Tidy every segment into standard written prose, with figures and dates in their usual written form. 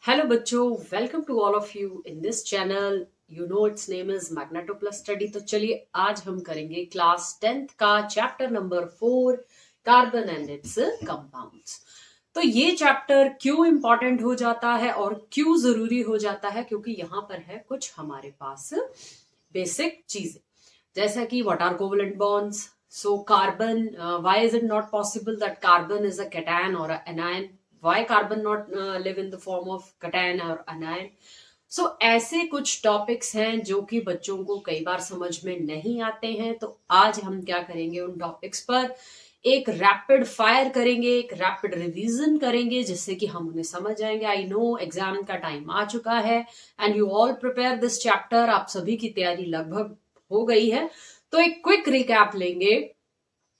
Hello बच्चों, welcome to all of you in this channel. You know its name is magneto plus study. तो चलिए आज हम करेंगे क्लास 10th का chapter number 4, carbon and its compounds. तो ये चैप्टर क्यों इंपॉर्टेंट हो जाता है और क्यों जरूरी हो जाता है, क्योंकि यहाँ पर है कुछ हमारे पास बेसिक चीजें, जैसा कि what are covalent bonds. So carbon, why is it not possible that carbon is a cation और a anion? Why carbon not live in the form of cation or anion? So ऐसे कुछ topics हैं जो कि बच्चों को कई बार समझ में नहीं आते हैं. तो आज हम क्या करेंगे, उन टॉपिक्स पर एक रैपिड फायर करेंगे, एक रैपिड रिवीजन करेंगे, जिससे कि हम उन्हें समझ जाएंगे. आई नो एग्जाम का टाइम आ चुका है and you all prepare this chapter. आप सभी की तैयारी लगभग हो गई है. तो एक क्विक रिकैप लेंगे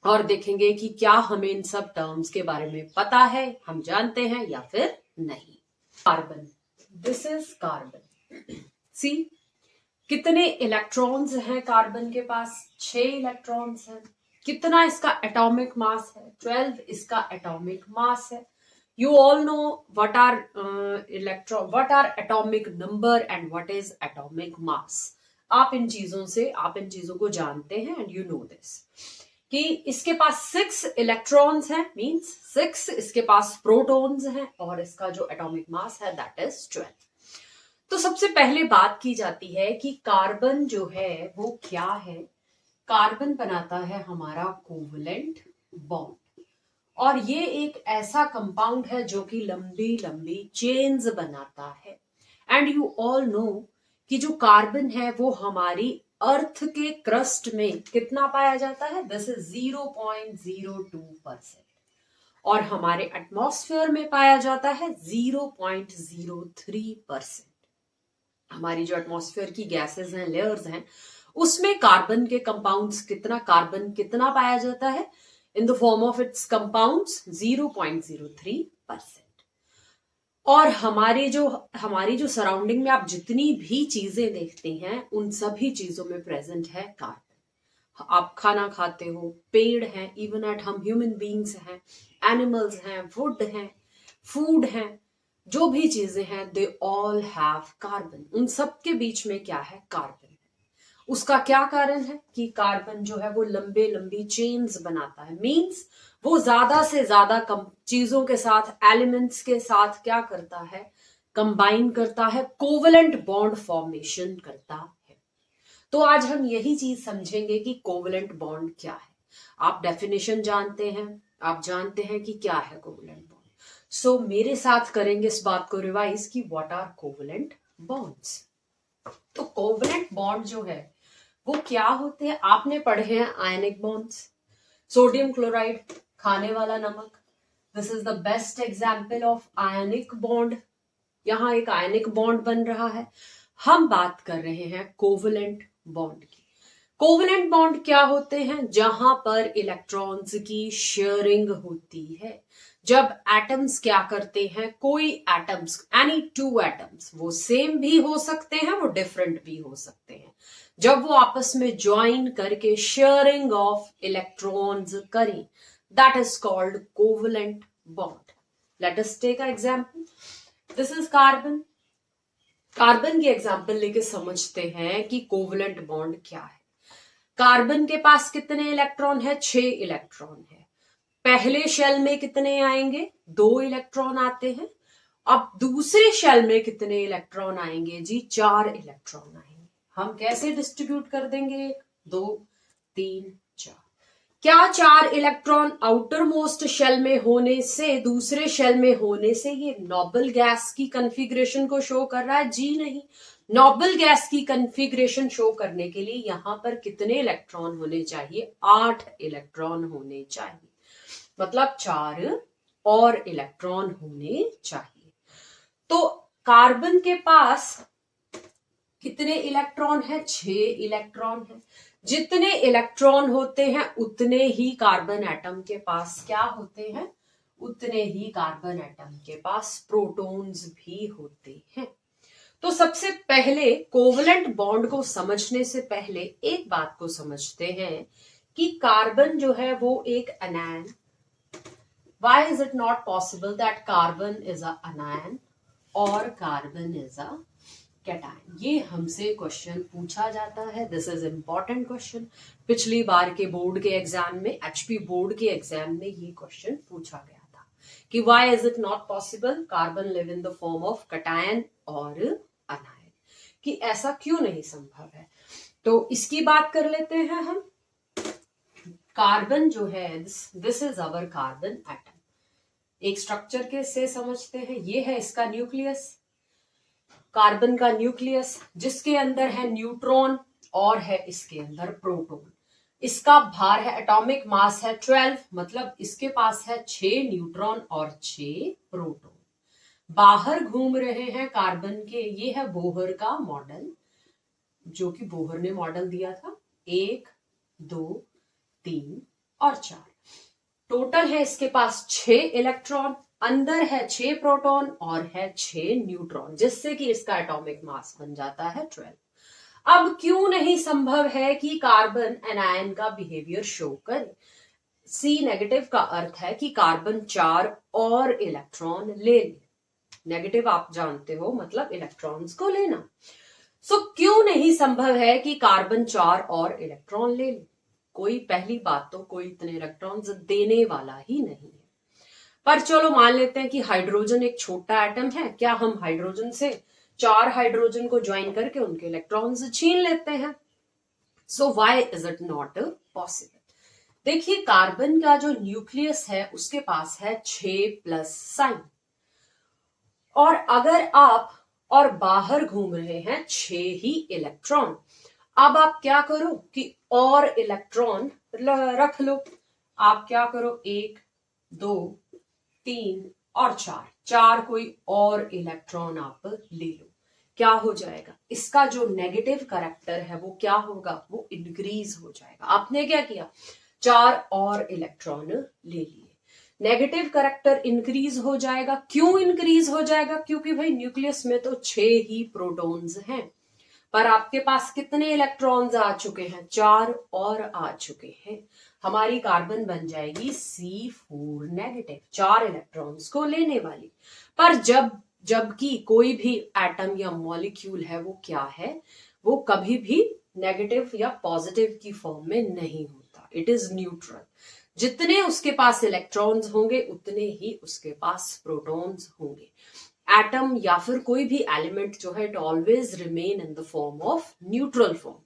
और देखेंगे कि क्या हमें इन सब टर्म्स के बारे में पता है, हम जानते हैं या फिर नहीं. Carbon, this is carbon. C, कितने इलेक्ट्रॉन्स हैं कार्बन के पास? 6 इलेक्ट्रॉन्स हैं. कितना इसका एटॉमिक मास है? 12 इसका एटॉमिक मास है. You all know what are electron, what are atomic number and what is atomic mass. आप इन चीजों को जानते हैं एंड यू नो दिस कि इसके पास 6 इलेक्ट्रॉन्स हैं, मींस 6 इसके पास प्रोटॉन्स हैं, और इसका जो एटॉमिक मास है दैट इज 12. तो सबसे पहले बात की जाती है कि कार्बन जो है वो क्या है. कार्बन बनाता है हमारा कोवलेंट बॉन्ड, और ये एक ऐसा कंपाउंड है जो कि लंबी लंबी चेन्स बनाता है. एंड यू ऑल नो कि जो कार्बन है वो हमारी अर्थ के क्रस्ट में कितना पाया जाता है? दिस इज 0.02%, और हमारे एटमॉस्फेयर में पाया जाता है 0.03%. हमारी जो एटमॉस्फेयर की गैसेस हैं, लेयर्स हैं, उसमें कार्बन के कंपाउंड्स कार्बन कितना पाया जाता है? In the form of its compounds 0.03%. और हमारी जो सराउंडिंग में आप जितनी भी चीजें देखते हैं उन सभी चीजों में प्रेजेंट है कार्बन. आप खाना खाते हो, पेड़ हैं, इवन एट हम ह्यूमन बींग्स हैं, एनिमल्स हैं, वुड हैं, फूड हैं, जो भी चीजें हैं दे ऑल हैव कार्बन. उन सब के बीच में क्या है? कार्बन. उसका क्या कारण है कि कार्बन जो है वो लंबी चेन्स बनाता है. मींस वो ज्यादा से ज्यादा चीजों के साथ, एलिमेंट्स के साथ क्या करता है? कंबाइन करता है, कोवलेंट बॉन्ड फॉर्मेशन करता है. तो आज हम यही चीज समझेंगे कि कोवलेंट बॉन्ड क्या है. आप डेफिनेशन जानते हैं, आप जानते हैं कि क्या है कोवलेंट बॉन्ड. सो मेरे साथ करेंगे इस बात को रिवाइज कि व्हाट आर कोवलेंट बॉन्ड्स. तो कोवलेंट बॉन्ड जो है वो क्या होते हैं? आपने पढ़े हैं आयनिक बॉन्ड्स. सोडियम क्लोराइड, खाने वाला नमक, this is the best example of ionic bond. यहां एक आयनिक बॉन्ड बन रहा है. हम बात कर रहे हैं कोवलेंट बॉन्ड की. कोवलेंट बॉन्ड क्या होते हैं? जहां पर इलेक्ट्रॉन्स की शेयरिंग होती है. जब एटम्स क्या करते हैं, कोई एटम्स, एनी 2 एटम्स, वो सेम भी हो सकते हैं, वो डिफरेंट भी हो सकते हैं, जब वो आपस में ज्वाइन करके शेयरिंग ऑफ इलेक्ट्रॉन्स करें, that is called covalent bond. Let us take a example. This is carbon. Carbon की एग्जांपल लेके समझते हैं कि कोवलेंट बॉन्ड क्या है. कार्बन के पास कितने इलेक्ट्रॉन है? 6 इलेक्ट्रॉन है. पहले शेल में कितने आएंगे? 2 इलेक्ट्रॉन आते हैं. अब दूसरे शेल में कितने इलेक्ट्रॉन आएंगे जी? 4 इलेक्ट्रॉन आएंगे. हम कैसे डिस्ट्रीब्यूट कर देंगे? 1, 2, 3, 4. क्या 4 इलेक्ट्रॉन आउटर मोस्ट शेल में होने से, दूसरे शेल में होने से ये नोबल गैस की कॉन्फ़िगरेशन को शो कर रहा है? जी नहीं. नोबल गैस की कॉन्फ़िगरेशन शो करने के लिए यहां पर कितने इलेक्ट्रॉन होने चाहिए? 8 इलेक्ट्रॉन होने चाहिए. मतलब 4 और इलेक्ट्रॉन होने चाहिए. तो कार्बन के पास कितने इलेक्ट्रॉन है? 6 इलेक्ट्रॉन है. जितने इलेक्ट्रॉन होते हैं उतने ही कार्बन एटम के पास क्या होते हैं? उतने ही कार्बन एटम के पास प्रोटॉन्स भी होते हैं. तो सबसे पहले कोवलेंट बॉन्ड को समझने से पहले एक बात को समझते हैं कि कार्बन जो है वो एक anion. Why is it not possible that carbon is an anion? और कार्बन इज अ कैटायन। ये हमसे क्वेश्चन पूछा जाता है, दिस इज इंपॉर्टेंट क्वेश्चन। पिछली बार के बोर्ड के एग्जाम में, एचपी बोर्ड के एग्जाम में ये क्वेश्चन पूछा गया था कि why is it not possible carbon live in the form of cation और अनायन, कि ऐसा क्यों नहीं संभव है। तो इसकी बात कर लेते हैं हम। कार्बन जो है, this is our carbon atom. एक स्ट्रक्चर के से समझते हैं, ये है इसका न्यूक्लियस, कार्बन का न्यूक्लियस, जिसके अंदर है न्यूट्रॉन और है इसके अंदर प्रोटॉन। इसका भार है, एटॉमिक मास है 12, मतलब इसके पास है 6 न्यूट्रॉन और 6 प्रोटॉन। बाहर घूम रहे हैं कार्बन के, ये है बोहर का मॉडल, जो कि बोहर ने मॉडल दिया था, 1 2 3 और 4। टोटल है इसके पास 6 इलेक्ट्रॉन, अंदर है 6 प्रोटॉन और है 6 न्यूट्रॉन, जिससे कि इसका एटॉमिक मास बन जाता है 12। अब क्यों नहीं संभव है कि कार्बन एनायन का बिहेवियर शो करे। सी नेगेटिव का अर्थ है कि कार्बन 4 और इलेक्ट्रॉन ले ले। नेगेटिव आप जानते हो, मतलब इलेक्ट्रॉन्स को लेना। सो क्यों नहीं संभव है कि कार्बन 4 और इलेक्ट्रॉन ले ले। कोई, पहली बात तो कोई इतने इलेक्ट्रॉन्स देने वाला ही नहीं है। पर चलो मान लेते हैं कि हाइड्रोजन एक छोटा एटम है, क्या हम हाइड्रोजन से 4 हाइड्रोजन को ज्वाइन करके उनके इलेक्ट्रॉन्स छीन लेते हैं। So why is it not possible. देखिए, कार्बन का जो न्यूक्लियस है उसके पास है 6+ साइन, और अगर आप और बाहर घूम रहे हैं 6 ही इलेक्ट्रॉन। अब आप क्या करो कि और इलेक्ट्रॉन रख लो। आप क्या करो, 1 2 3 और 4 कोई और इलेक्ट्रॉन आप ले लो। क्या हो जाएगा, इसका जो नेगेटिव कैरेक्टर है वो क्या होगा, वो इंक्रीज हो जाएगा। आपने क्या किया, 4 और इलेक्ट्रॉन ले लिए, नेगेटिव कैरेक्टर इंक्रीज हो जाएगा। क्यों इंक्रीज हो जाएगा, क्योंकि भाई न्यूक्लियस में तो 6 ही प्रोटॉन्स हैं, पर आपके पास कितने इलेक्ट्रॉन्स आ चुके हैं, 4 और आ चुके हैं। हमारी कार्बन बन जाएगी C4 नेगेटिव, 4 इलेक्ट्रॉन्स को लेने वाली। पर जबकि कोई भी एटम या मॉलिक्यूल है वो क्या है, वो कभी भी नेगेटिव या पॉजिटिव की फॉर्म में नहीं होता, इट इज न्यूट्रल। जितने उसके पास इलेक्ट्रॉन्स होंगे उतने ही उसके पास प्रोटॉन्स होंगे। एटम या फिर कोई भी एलिमेंट जो है, it always remain in the form of neutral form.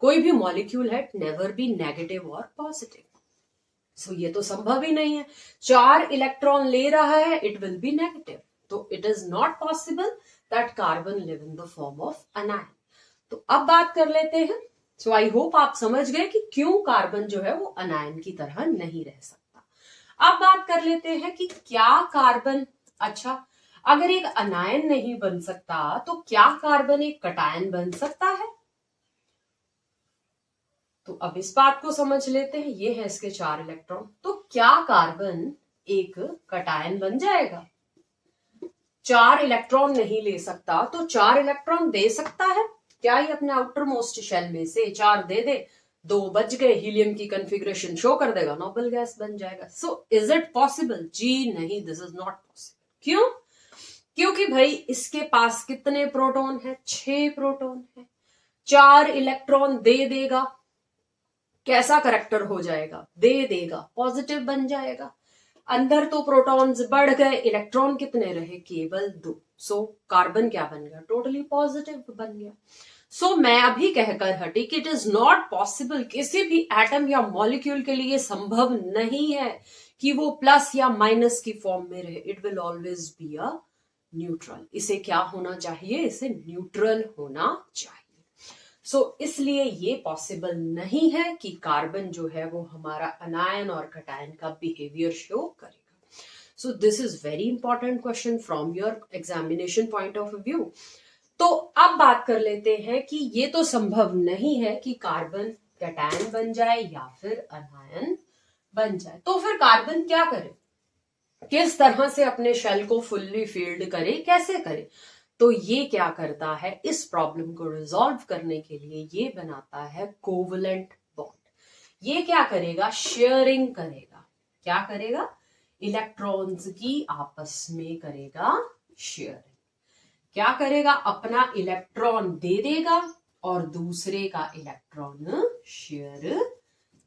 कोई भी मॉलिक्यूल है, नेवर बी नेगेटिव और पॉजिटिव। सो ये तो संभव ही नहीं है। 4 इलेक्ट्रॉन ले रहा है, इट विल बी नेगेटिव, तो it is not possible that carbon live in the form of अनायन। तो अब बात कर लेते हैं। सो आई होप आप समझ गए कि क्यों कार्बन जो है वो अनायन की तरह नहीं रह सकता। अब बात कर लेते हैं कि क्या कार्बन, अच्छा अगर एक अनायन नहीं बन सकता तो क्या कार्बन एक कैटायन बन सकता है। तो अब इस बात को समझ लेते हैं। ये है इसके 4 इलेक्ट्रॉन, तो क्या कार्बन एक कैटायन बन जाएगा। 4 इलेक्ट्रॉन नहीं ले सकता तो 4 इलेक्ट्रॉन दे सकता है। क्या ही अपने आउटर मोस्ट शेल में से 4 दे दे, 2 बच गए, हीलियम की कॉन्फ़िगरेशन शो कर देगा, नोबल गैस बन जाएगा। सो इज इट पॉसिबल, जी नहीं, दिस इज नॉट पॉसिबल। क्यों, क्योंकि भाई इसके पास कितने प्रोटॉन है, 6 प्रोटॉन है। 4 इलेक्ट्रॉन दे देगा, कैसा करैक्टर हो जाएगा, दे देगा, पॉजिटिव बन जाएगा। अंदर तो प्रोटॉन्स बढ़ गए, इलेक्ट्रॉन कितने रहे, केवल 2। सो कार्बन क्या बन गया, टोटली पॉजिटिव बन गया। सो मैं अभी कहकर हटी कि इट इज नॉट पॉसिबल, किसी भी एटम या मॉलिक्यूल के लिए संभव नहीं है कि वो प्लस या माइनस की फॉर्म में रहे। It will always be a neutral. इसे क्या होना चाहिए, इसे न्यूट्रल होना चाहिए। सो इसलिए ये पॉसिबल नहीं है कि कार्बन जो है वो हमारा अनायन और कैटायन का बिहेवियर शो करेगा। सो this is very important question from your examination point of view. तो अब बात कर लेते हैं कि ये तो संभव नहीं है कि कार्बन कैटायन बन जाए या फिर अनायन बन जाए। तो फिर कार्बन क्या करे, किस तरह से अपने शेल को फुल्ली फील्ड करे, कैसे करे। तो ये क्या करता है, इस प्रॉब्लम को रिजॉल्व करने के लिए ये बनाता है कोवलेंट बॉन्ड। ये क्या करेगा, शेयरिंग करेगा। क्या करेगा, इलेक्ट्रॉन्स की आपस में करेगा शेयरिंग। क्या करेगा, अपना इलेक्ट्रॉन दे देगा और दूसरे का इलेक्ट्रॉन शेयर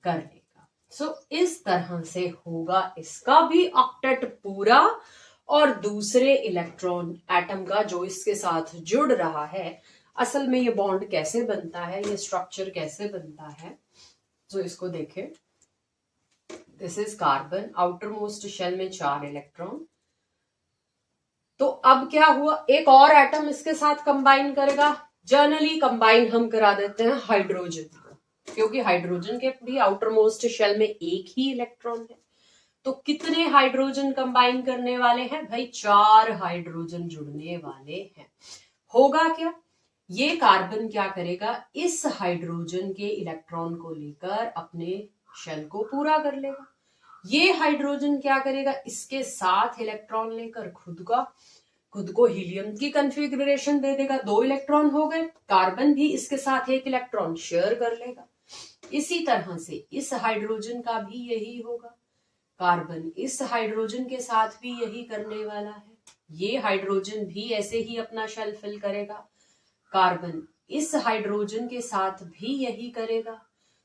कर लेगा। सो इस तरह से होगा इसका भी ऑक्टेट पूरा, और दूसरे इलेक्ट्रॉन एटम का जो इसके साथ जुड़ रहा है, असल में ये बॉन्ड कैसे बनता है, ये स्ट्रक्चर कैसे बनता है, तो इसको देखें। This is carbon, outer most shell में 4 इलेक्ट्रॉन। तो अब क्या हुआ, एक और एटम इसके साथ कंबाइन करेगा। जनरली कंबाइन हम करा देते हैं हाइड्रोजन, क्योंकि हाइड्रोजन के भी आउटर मोस्ट शेल में एक ही इलेक्ट्रॉन है। तो कितने हाइड्रोजन कंबाइन करने वाले हैं भाई, 4 हाइड्रोजन जुड़ने वाले हैं। होगा क्या, ये कार्बन क्या करेगा, इस हाइड्रोजन के इलेक्ट्रॉन को लेकर अपने शेल को पूरा कर लेगा। ये हाइड्रोजन क्या करेगा, इसके साथ इलेक्ट्रॉन लेकर खुद को हीलियम की कॉन्फ़िगरेशन दे देगा। 2 इलेक्ट्रॉन हो गए, कार्बन भी इसके साथ 1 इलेक्ट्रॉन शेयर कर लेगा। इसी तरह से इस हाइड्रोजन का भी यही होगा, कार्बन इस हाइड्रोजन के साथ भी यही करने वाला है। ये हाइड्रोजन भी ऐसे ही अपना शेल फिल करेगा, कार्बन इस हाइड्रोजन के साथ भी यही करेगा।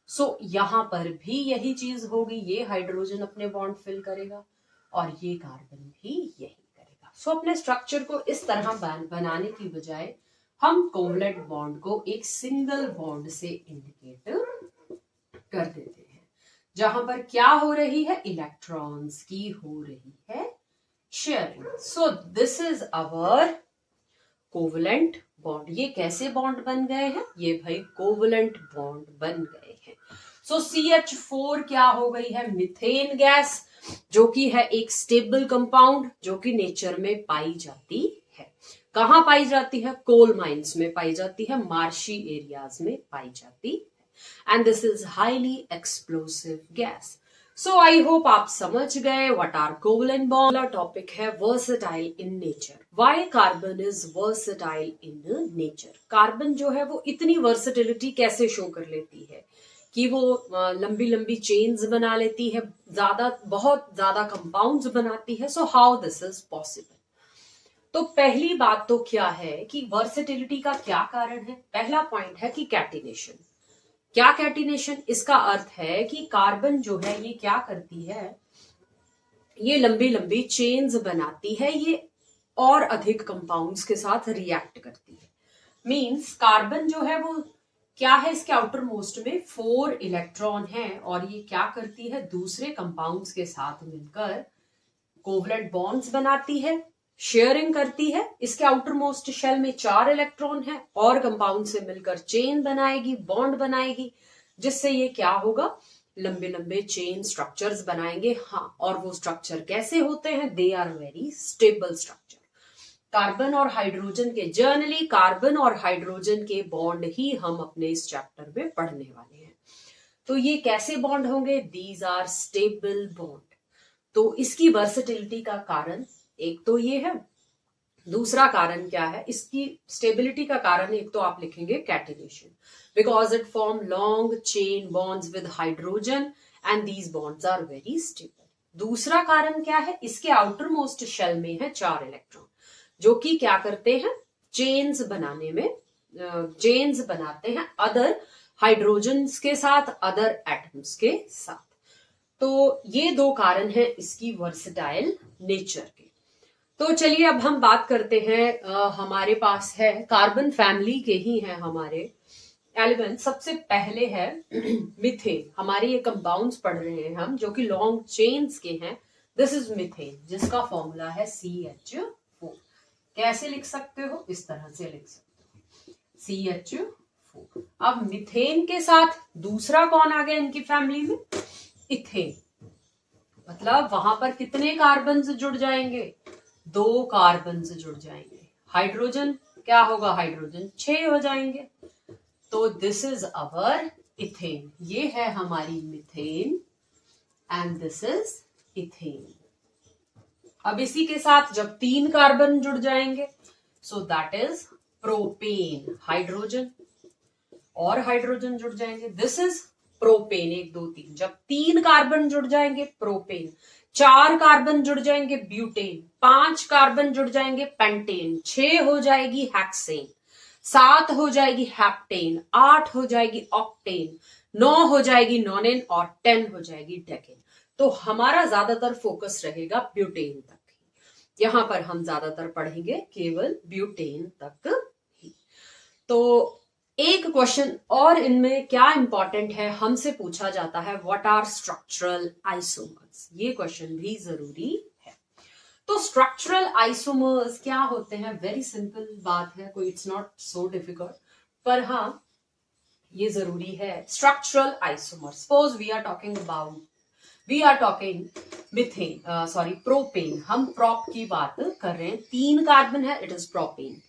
सो यहां पर भी यही चीज होगी, ये हाइड्रोजन अपने बॉन्ड फिल करेगा और ये कार्बन भी यही करेगा। सो अपने स्ट्रक्चर को इस तरह बनाने की बजाय हम कोवलेंट बॉन्ड को एक सिंगल बॉन्ड से इंडिकेट कर देते हैं, जहां पर क्या हो रही है, इलेक्ट्रॉन्स की हो रही है sharing. So this is our covalent bond. ये कैसे बॉन्ड बन गए हैं, ये भाई कोवलेंट बॉन्ड बन गए हैं। सो CH4 क्या हो गई है, मिथेन गैस, जो कि है एक स्टेबल कंपाउंड, जो कि नेचर में पाई जाती है। कहां पाई जाती है, कोल माइंस में पाई जाती है, मार्शी एरियाज में पाई जाती है। And this is highly explosive gas. So I hope आप समझ गए what are covalent bond. Topic है versatile in nature. Why carbon is versatile in nature. Carbon जो है वो इतनी वर्सेटिलिटी कैसे शो कर लेती है कि वो लंबी लंबी चेन्स बना लेती है, बहुत ज्यादा कंपाउंड्स बनाती है। So how this is possible. तो पहली बात तो क्या है कि वर्सेटिलिटी का क्या कारण है। पहला पॉइंट है कि कैटिनेशन। क्या कैटिनेशन, इसका अर्थ है कि कार्बन जो है ये क्या करती है, ये लंबी लंबी चेन्स बनाती है, ये और अधिक कंपाउंड्स के साथ रिएक्ट करती है। मींस कार्बन जो है वो क्या है, इसके आउटर मोस्ट में 4 इलेक्ट्रॉन है और ये क्या करती है, दूसरे कंपाउंड्स के साथ मिलकर कोवलेंट बॉन्ड्स बनाती है, शेयरिंग करती है। इसके आउटर मोस्ट शेल में 4 इलेक्ट्रॉन है और कंपाउंड से मिलकर चेन बनाएगी, बॉन्ड बनाएगी, जिससे ये क्या होगा, लंबे लंबे चेन स्ट्रक्चर्स बनाएंगे। हाँ, और वो स्ट्रक्चर कैसे होते हैं, they are very stable structure. Carbon और हाइड्रोजन के, जनरली कार्बन और हाइड्रोजन के बॉन्ड ही हम अपने इस चैप्टर में पढ़ने वाले हैं। तो ये कैसे बॉन्ड होंगे, दीज आर स्टेबल बॉन्ड। तो इसकी वर्सेटिलिटी का कारण एक तो ये है, दूसरा कारण क्या है, इसकी स्टेबिलिटी का कारण एक तो आप लिखेंगे catenation, because it form long chain bonds with hydrogen and these bonds are very stable. दूसरा कारण क्या है, इसके आउटर मोस्ट शेल में है 4 इलेक्ट्रॉन, जो कि क्या करते हैं, चेन्स बनाने में चेन्स बनाते हैं अदर हाइड्रोजन्स के साथ, अदर एटम्स के साथ। तो ये 2 कारण हैं इसकी वर्सेटाइल नेचर के। तो चलिए अब हम बात करते हैं, हमारे पास है कार्बन फैमिली के ही हैं हमारे एलिमेंट। सबसे पहले है मिथेन। हमारे ये कंपाउंड्स पढ़ रहे हैं हम, जो कि लॉन्ग चेन्स के हैं। दिस इज मिथेन, जिसका फॉर्मूला है CH4। कैसे लिख सकते हो, इस तरह से लिख सकते हो, CH4। अब मिथेन के साथ दूसरा कौन आ गया इनकी फैमिली में, इथेन। मतलब वहां पर कितने कार्बन जुड़ जाएंगे, 2 कार्बन जुड़ जाएंगे। हाइड्रोजन क्या होगा, हाइड्रोजन 6 हो जाएंगे। तो दिस इज अवर इथेन, ये है हमारी methane and this is ethane. अब इसी के साथ जब 3 कार्बन जुड़ जाएंगे, so that is propane. Hydrogen और हाइड्रोजन जुड़ जाएंगे, दिस इज प्रोपेन। 1 2 3, जब 3 कार्बन जुड़ जाएंगे, प्रोपेन। 4 कार्बन जुड़ जाएंगे ब्यूटेन, 5 कार्बन जुड़ जाएंगे पेंटेन, 6 हो जाएगी हेक्सेन, 7 हो जाएगी हेप्टेन, 8 हो जाएगी ऑक्टेन, 9 हो जाएगी नोनेन और 10 हो जाएगी डेकेन। तो हमारा ज्यादातर फोकस रहेगा ब्यूटेन तक ही। यहां पर हम ज्यादातर पढ़ेंगे केवल ब्यूटेन तक ही। तो एक क्वेश्चन और इनमें क्या इंपॉर्टेंट है, हमसे पूछा जाता है व्हाट आर स्ट्रक्चरल आइसोमर्स। ये क्वेश्चन भी जरूरी है। तो स्ट्रक्चरल आइसोमर्स क्या होते हैं, वेरी सिंपल बात है, कोई इट्स नॉट सो डिफिकल्ट, पर हाँ ये जरूरी है। Structural isomers, suppose we are talking methane, propane, हम प्रोप की बात कर रहे हैं, 3 कार्बन है, it is propane,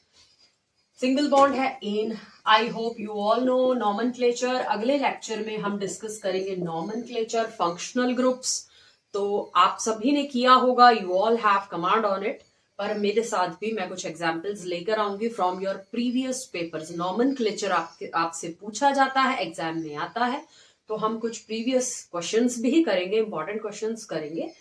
single bond है एन। I hope you all know nomenclature. अगले लेक्चर में हम डिस्कस करेंगे नॉमेनक्लेचर, फंक्शनल ग्रुप्स। तो आप सभी ने किया होगा, you all have command on it, पर मेरे साथ भी मैं कुछ एग्जांपल्स लेकर आऊंगी from your previous papers. Nomenclature आपसे पूछा जाता है, एग्जाम में आता है, तो हम कुछ प्रीवियस क्वेश्चंस भी करेंगे, इंपॉर्टेंट क्वेश्चंस करेंगे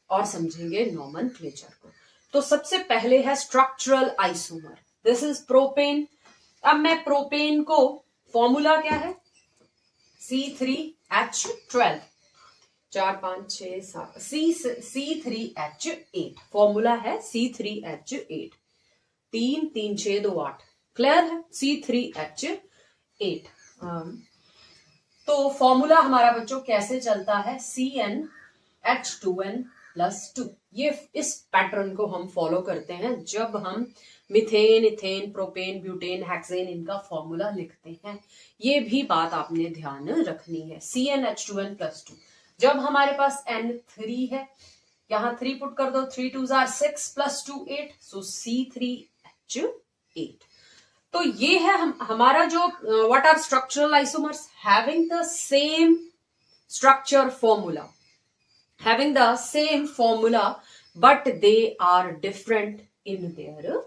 और समझेंगे नॉमेनक्लेचर को। तो सबसे पहले है structural isomer, this is propane. अब मैं प्रोपेन को, फॉर्मूला क्या है, C3H12, 4 5 6 7, C3H8, फॉर्मूला है C3H8, 3 3 6 2 8, क्लियर है, C3H8। तो फॉर्मूला हमारा बच्चों कैसे चलता है, CnH2n+2। ये इस पैटर्न को हम फॉलो करते हैं जब हम methane, ethane, propane, butane, hexane इनका फॉर्मूला लिखते हैं। ये भी बात आपने ध्यान रखनी है। CnH2n+2, जब हमारे पास N3 है, यहां 3 पुट कर दो, 3 2s are 6 + 2 8, सो C3H8। तो ये है हमारा जो what are structural isomers, having the same structure formula, having the same formula but they are different in their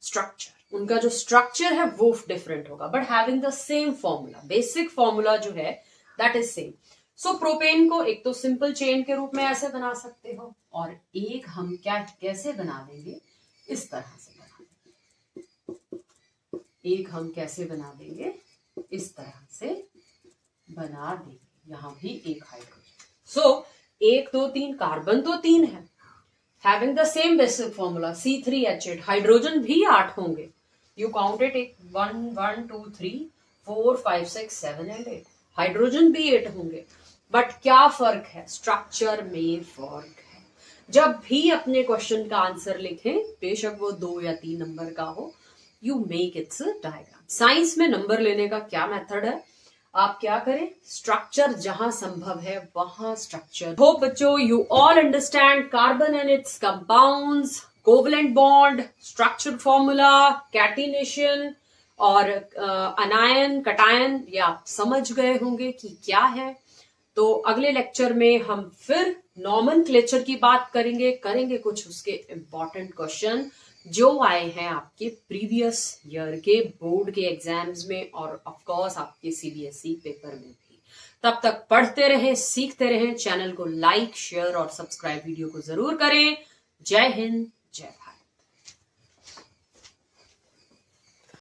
structure। उनका जो स्ट्रक्चर है वो डिफरेंट होगा, but having the same formula, basic formula जो है that is same. So propane को एक तो सिंपल चेन के रूप में ऐसे बना सकते हो, और एक हम कैसे बना देंगे, इस तरह से बना देंगे। एक हम कैसे बना देंगे, इस तरह से बना देंगे। यहां भी एक हाइड्रोजन। सो 1 2 3 कार्बन तो 3 है, having the same basic formula C3H8, hydrogen भी 8 होंगे। You count it, 1 1 2 3 4 5 6 7 and 8, hydrogen भी 8 होंगे। बट क्या फर्क है, स्ट्रक्चर में फर्क है। जब भी अपने क्वेश्चन का आंसर लिखें, बेशक वो 2 या 3 नंबर का हो, you make it's diagram. Science में नंबर लेने का क्या मेथड है, आप क्या करें, स्ट्रक्चर जहां संभव है वहां स्ट्रक्चर। होप बच्चों you all understand carbon and its compounds, covalent bond, structure formula, catenation और अनायन, कटायन, ये आप समझ गए होंगे कि क्या है। तो अगले लेक्चर में हम फिर नॉमेनक्लेचर की बात करेंगे कुछ उसके इंपॉर्टेंट क्वेश्चन जो आए हैं आपके प्रीवियस ईयर के बोर्ड के एग्जाम्स में और ऑफ कोर्स आपके CBSE पेपर में भी। तब तक पढ़ते रहें, सीखते रहें। चैनल को लाइक, शेयर और सब्सक्राइब वीडियो को जरूर करें। जय हिंद, जय भारत।